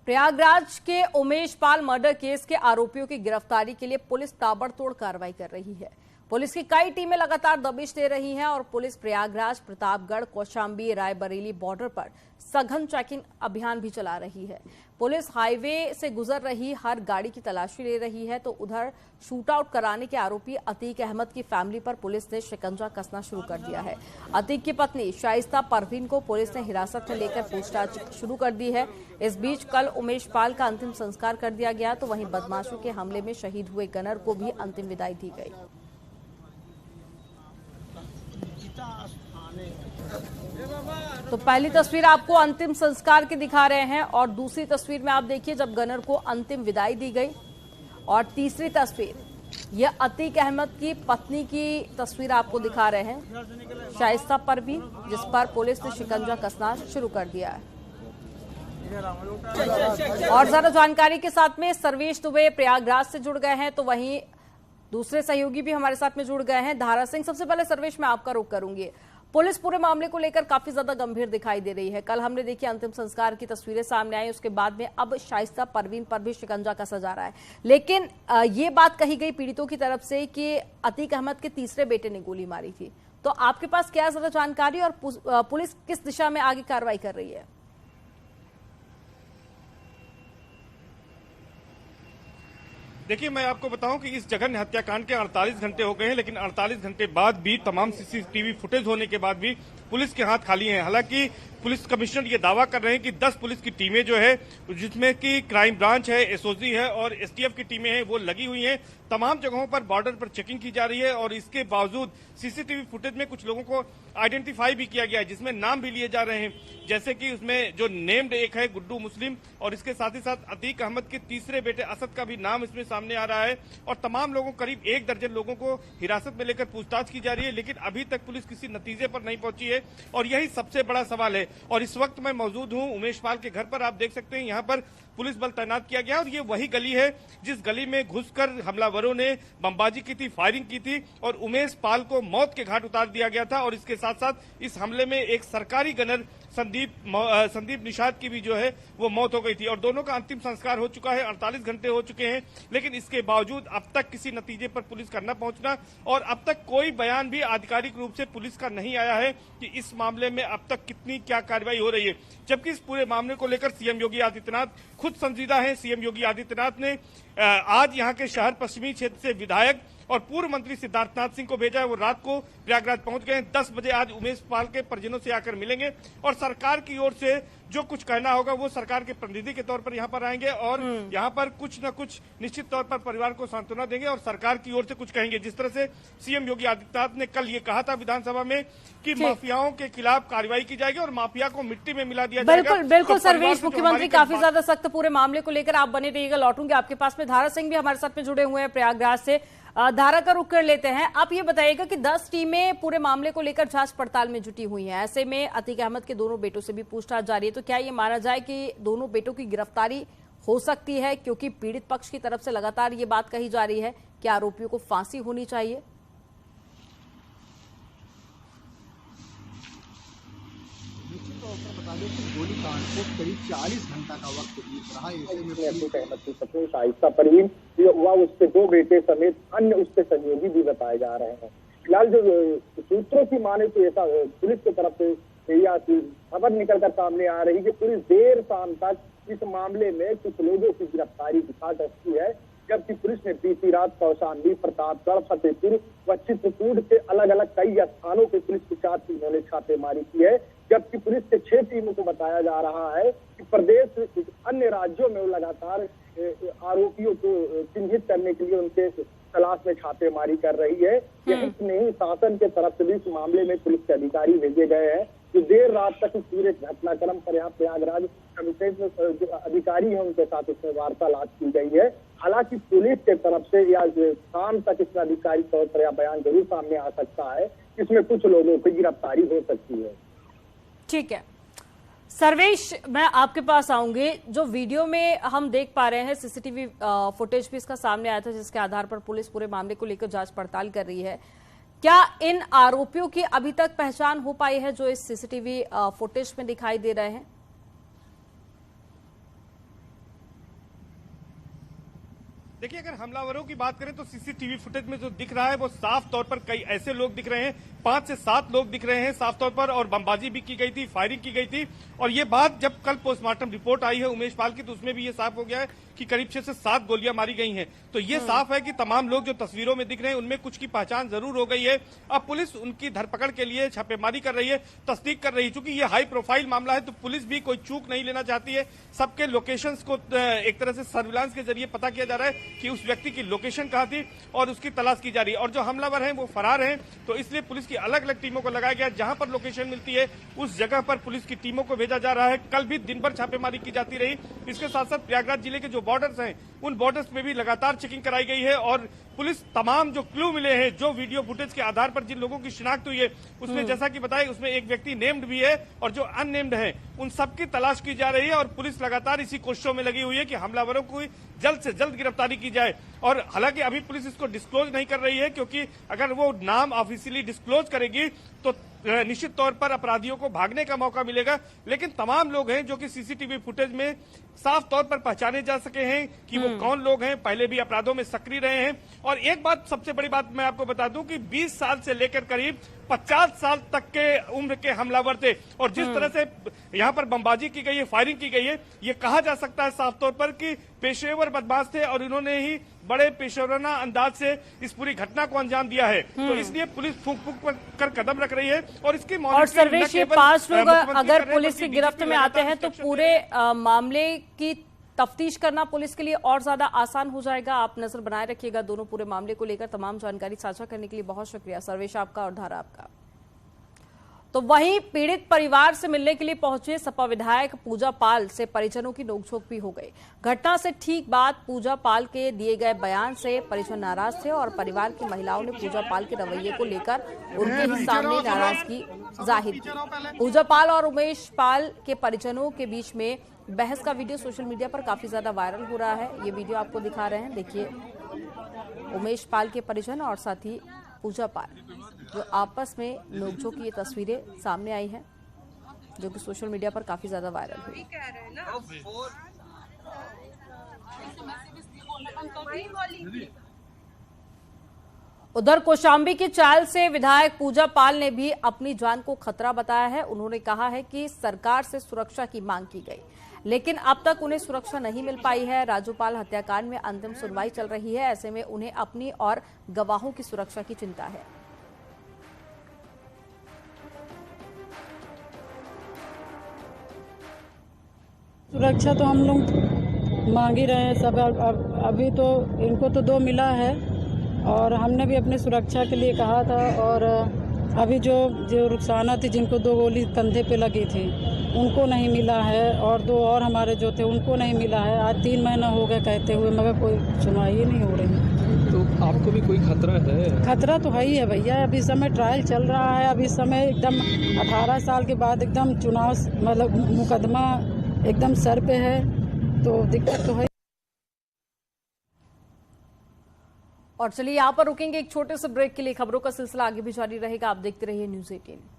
प्रयागराज के Umesh Pal murder case के आरोपियों की गिरफ्तारी के लिए पुलिस ताबड़तोड़ कार्रवाई कर रही है। पुलिस की कई टीमें लगातार दबिश दे रही हैं और पुलिस प्रयागराज, प्रतापगढ़, कौशाम्बी, रायबरेली बॉर्डर पर सघन चेकिंग अभियान भी चला रही है। पुलिस हाईवे से गुजर रही हर गाड़ी की तलाशी ले रही है, तो उधर शूट आउट कराने के आरोपी अतीक अहमद की फैमिली पर पुलिस ने शिकंजा कसना शुरू कर दिया है। अतीक की पत्नी शाइस्ता परवीन को पुलिस ने हिरासत में लेकर पूछताछ शुरू कर दी है। इस बीच कल उमेश पाल का अंतिम संस्कार कर दिया गया, तो वहीं बदमाशों के हमले में शहीद हुए गनर को भी अंतिम विदाई दी गई। तो पहली तस्वीर आपको अंतिम संस्कार की दिखा रहे हैं और दूसरी तस्वीर में आप देखिए जब गनर को अंतिम विदाई दी गई, और तीसरी तस्वीर यह अतीक अहमद की पत्नी की तस्वीर आपको दिखा रहे हैं, शाइस्ता परवीन, जिस पर पुलिस ने शिकंजा कसना शुरू कर दिया है। और ज्यादा जानकारी के साथ में सर्वेश दुबे प्रयागराज से जुड़ गए हैं, तो वहीं दूसरे सहयोगी भी हमारे साथ में जुड़ गए हैं, धारा सिंह। सबसे पहले सर्वेश, मैं आपका रुख करूंगी। पुलिस पूरे मामले को लेकर काफी ज्यादा गंभीर दिखाई दे रही है। कल हमने देखी अंतिम संस्कार की तस्वीरें सामने आई, उसके बाद में अब शाइस्ता परवीन पर भी शिकंजा कसा जा रहा है। लेकिन ये बात कही गई पीड़ितों की तरफ से कि अतीक अहमद के तीसरे बेटे ने गोली मारी थी, तो आपके पास क्या ज्यादा जानकारी और पुलिस किस दिशा में आगे कार्रवाई कर रही है? देखिए, मैं आपको बताऊं कि इस जघन्य हत्याकांड के 48 घंटे हो गए हैं, लेकिन 48 घंटे बाद भी तमाम सीसीटीवी फुटेज होने के बाद भी पुलिस के हाथ खाली हैं। हालांकि पुलिस कमिश्नर ये दावा कर रहे हैं कि 10 पुलिस की टीमें जो है, जिसमें कि क्राइम ब्रांच है, एसओजी है और एसटीएफ की टीमें हैं, वो लगी हुई हैं। तमाम जगहों पर बॉर्डर पर चेकिंग की जा रही है और इसके बावजूद सीसीटीवी फुटेज में कुछ लोगों को आइडेंटिफाई भी किया गया है, जिसमें नाम भी लिए जा रहे हैं। जैसे कि उसमें जो नेम्ड एक है गुड्डू मुस्लिम, और इसके साथ ही साथ अतीक अहमद के तीसरे बेटे असद का भी नाम इसमें सामने आ रहा है। और तमाम लोगों, करीब 1 दर्जन लोगों को हिरासत में लेकर पूछताछ की जा रही है, लेकिन अभी तक पुलिस किसी नतीजे पर नहीं पहुंची है और यही सबसे बड़ा सवाल है। और इस वक्त मैं मौजूद हूं उमेश पाल के घर पर। आप देख सकते हैं यहाँ पर पुलिस बल तैनात किया गया और ये वही गली है जिस गली में घुसकर हमलावरों ने बमबाजी की थी, फायरिंग की थी और उमेश पाल को मौत के घाट उतार दिया गया था। और इसके साथ साथ इस हमले में एक सरकारी गनर संदीप निषाद की भी जो है वो मौत हो गई थी और दोनों का अंतिम संस्कार हो चुका है। 48 घंटे हो चुके हैं, लेकिन इसके बावजूद अब तक किसी नतीजे पर पुलिस का न पहुंचना और अब तक कोई बयान भी आधिकारिक रूप से पुलिस का नहीं आया है कि इस मामले में अब तक कितनी क्या कार्रवाई हो रही है। जबकि इस पूरे मामले को लेकर सीएम योगी आदित्यनाथ खुद संजीदा है। सीएम योगी आदित्यनाथ ने आज यहाँ के शहर पश्चिमी क्षेत्र से विधायक और पूर्व मंत्री सिद्धार्थनाथ सिंह को भेजा है। वो रात को प्रयागराज पहुंच गए। 10 बजे आज उमेश पाल के परिजनों से आकर मिलेंगे और सरकार की ओर से जो कुछ कहना होगा वो सरकार के प्रतिनिधि के तौर पर यहाँ पर आएंगे और यहाँ पर कुछ न कुछ निश्चित तौर पर परिवार को सांत्वना देंगे और सरकार की ओर से कुछ कहेंगे। जिस तरह से सीएम योगी आदित्यनाथ ने कल ये कहा था विधानसभा में कि माफियाओं के खिलाफ कार्रवाई की जाएगी और माफिया को मिट्टी में मिला दिया जाएगा। बिल्कुल सर्वेश, मुख्यमंत्री काफी ज्यादा सख्त पूरे मामले को लेकर आप बने रहिएगा। लौटूंगे आपके पास में। धारा सिंह भी हमारे साथ में जुड़े हुए हैं प्रयागराज से। धारा का रुख कर लेते हैं। आप ये बताइएगा कि 10 टीमें पूरे मामले को लेकर जांच पड़ताल में जुटी हुई हैं। ऐसे में अतीक अहमद के दोनों बेटों से भी पूछताछ जारी है, तो क्या ये माना जाए कि दोनों बेटों की गिरफ्तारी हो सकती है? क्योंकि पीड़ित पक्ष की तरफ से लगातार ये बात कही जा रही है कि आरोपियों को फांसी होनी चाहिए। गोलीकांड को करीब 40 घंटा का वक्त बीत रहा है। अतीक अहमद की पत्नी शाइस्ता परवीन व उसके 2 बेटे समेत अन्य उसके सहयोगी भी बताए जा रहे हैं। फिलहाल जो सूत्रों की माने तो ऐसा पुलिस की तरफ से यह खबर निकलकर सामने आ रही कि पुलिस देर शाम तक इस मामले में कुछ लोगों की गिरफ्तारी दिखा सकती है, जबकि पुलिस ने बीती रात कौशाम्बी, प्रतापगढ़, फतेहपुर व चित्रकूट के अलग अलग कई स्थानों पे पुलिस की 4 टीमों ने छापेमारी की है। जबकि पुलिस के 6 टीमों को बताया जा रहा है कि प्रदेश अन्य राज्यों में लगातार आरोपियों को चिन्हित करने के लिए उनके तलाश में छापेमारी कर रही है। यही नहीं, शासन के तरफ से भी इस मामले में पुलिस के अधिकारी भेजे गए हैं जो देर रात तक इस पूरे घटनाक्रम पर यहाँ प्रयागराज कमिश्नरेट में जो अधिकारी हैं उनके साथ इसमें वार्तालाप की गई है। हालांकि पुलिस के तरफ से या शाम तक इसमें अधिकारी तौर पर यह बयान जरूर सामने आ सकता है, इसमें कुछ लोगों की गिरफ्तारी हो सकती है। ठीक है सर्वेश, मैं आपके पास आऊंगी। जो वीडियो में हम देख पा रहे हैं, सीसीटीवी फुटेज भी इसका सामने आया था, जिसके आधार पर पुलिस पूरे मामले को लेकर जांच पड़ताल कर रही है। क्या इन आरोपियों की अभी तक पहचान हो पाई है जो इस सीसीटीवी फुटेज में दिखाई दे रहे हैं? देखिए, अगर हमलावरों की बात करें तो सीसीटीवी फुटेज में जो दिख रहा है वो साफ तौर पर कई ऐसे लोग दिख रहे हैं, 5 से 7 लोग दिख रहे हैं साफ तौर पर, और बमबाजी भी की गई थी, फायरिंग की गई थी। और ये बात जब कल पोस्टमार्टम रिपोर्ट आई है उमेश पाल की, तो उसमें भी ये साफ हो गया है कि करीब 6 से 7 गोलियां मारी गई हैं। तो ये साफ है कि तमाम लोग जो तस्वीरों में दिख रहे हैं उनमें कुछ की पहचान जरूर हो गई है। अब पुलिस उनकी धरपकड़ के लिए छापेमारी कर रही है, तस्दीक कर रही है। चूंकि ये हाई प्रोफाइल मामला है तो पुलिस भी कोई चूक नहीं लेना चाहती है। सबके लोकेशंस को एक तरह से सर्विलांस के जरिए पता किया जा रहा है कि उस व्यक्ति की लोकेशन कहां थी और उसकी तलाश की जा रही है। और जो हमलावर हैं वो फरार हैं, तो इसलिए पुलिस की अलग अलग टीमों को लगाया गया। जहां पर लोकेशन मिलती है उस जगह पर पुलिस की टीमों को भेजा जा रहा है। कल भी दिन भर छापेमारी की जाती रही। इसके साथ साथ प्रयागराज जिले के जो बॉर्डर्स हैं उन बॉर्डर्स पे भी लगातार चेकिंग कराई गई है। और पुलिस तमाम जो क्लू मिले हैं, जो वीडियो फुटेज के आधार पर जिन लोगों की शिनाख्त हुई है, उसमें जैसा कि बताया उसमें एक व्यक्ति नेम्ड भी है और जो अननेम्ड है उन सबकी तलाश की जा रही है। और पुलिस लगातार इसी कोशिशों में लगी हुई है कि हमलावरों को जल्द से जल्द गिरफ्तारी की जाए। और हालांकि अभी पुलिस इसको डिस्क्लोज नहीं कर रही है, क्योंकि अगर वो नाम ऑफिशियली डिस्क्लोज करेगी तो निश्चित तौर पर अपराधियों को भागने का मौका मिलेगा। लेकिन तमाम लोग हैं जो कि सीसीटीवी फुटेज में साफ तौर पर पहचाने जा सके हैं कि वो कौन लोग हैं, पहले भी अपराधों में सक्रिय रहे हैं। और एक बात, सबसे बड़ी बात मैं आपको बता दूं कि 20 साल से लेकर करीब 50 साल तक के उम्र के हमलावर थे। और जिस तरह से यहां पर बमबाजी की गई है, फायरिंग की गई है, ये कहा जा सकता है साफ तौर पर कि पेशेवर बदमाश थे और इन्होंने ही बड़े पेशेवराना अंदाज से इस पूरी घटना को अंजाम दिया है। तो इसलिए पुलिस फूंक फूंक कर कदम रख रही है। और इसकी और सर्वेश, ये 5 लोग अगर पुलिस की गिरफ्त में आते हैं तो पूरे मामले की तफ्तीश करना पुलिस के लिए और ज्यादा आसान हो जाएगा। आप नजर बनाए रखिएगा दोनों पूरे मामले को लेकर। तमाम जानकारी साझा करने के लिए बहुत शुक्रिया सर्वेश आपका और धारा आपका। तो वहीं पीड़ित परिवार से मिलने के लिए पहुंचे सपा विधायक पूजा पाल से परिजनों की नोकझोंक भी हो गई। घटना से ठीक बाद पूजा पाल के दिए गए बयान से परिजन नाराज थे और परिवार की महिलाओं ने पूजा पाल के रवैये को लेकर उनके ही सामने नाराजगी जाहिर की। पूजा पाल और उमेश पाल के परिजनों के बीच में बहस का वीडियो सोशल मीडिया पर काफी ज्यादा वायरल हो रहा है। ये वीडियो आपको दिखा रहे हैं, देखिए। उमेश पाल के परिजन और साथ ही पूजा पाल जो आपस में नोकझोंक की ये तस्वीरें सामने आई हैं, जो कि सोशल मीडिया पर काफी ज्यादा वायरल हुई। उधर कौशाम्बी की चाल से विधायक पूजा पाल ने भी अपनी जान को खतरा बताया है। उन्होंने कहा है कि सरकार से सुरक्षा की मांग की गई, लेकिन अब तक उन्हें सुरक्षा नहीं मिल पाई है। राजूपाल हत्याकांड में अंतिम सुनवाई चल रही है, ऐसे में उन्हें अपनी और गवाहों की सुरक्षा की चिंता है। सुरक्षा तो हम लोग मांग ही रहे हैं सब। अभी तो इनको तो 2 मिला है और हमने भी अपनी सुरक्षा के लिए कहा था। और अभी जो रुखसाना थी जिनको 2 गोली कंधे पे लगी थी उनको नहीं मिला है, और 2 और हमारे जो थे उनको नहीं मिला है। आज 3 महीना हो गया कहते हुए, मगर कोई सुनवाई ही नहीं हो रही। तो आपको भी कोई खतरा है? खतरा तो है ही है भैया। अभी समय ट्रायल चल रहा है, अभी समय एकदम 18 साल के बाद एकदम चुनाव मतलब मुकदमा एकदम सर पे है, तो दिक्कत तो है। और चलिए यहाँ पर रुकेंगे एक छोटे से ब्रेक के लिए। खबरों का सिलसिला आगे भी जारी रहेगा, आप देखते रहिए न्यूज़ 18।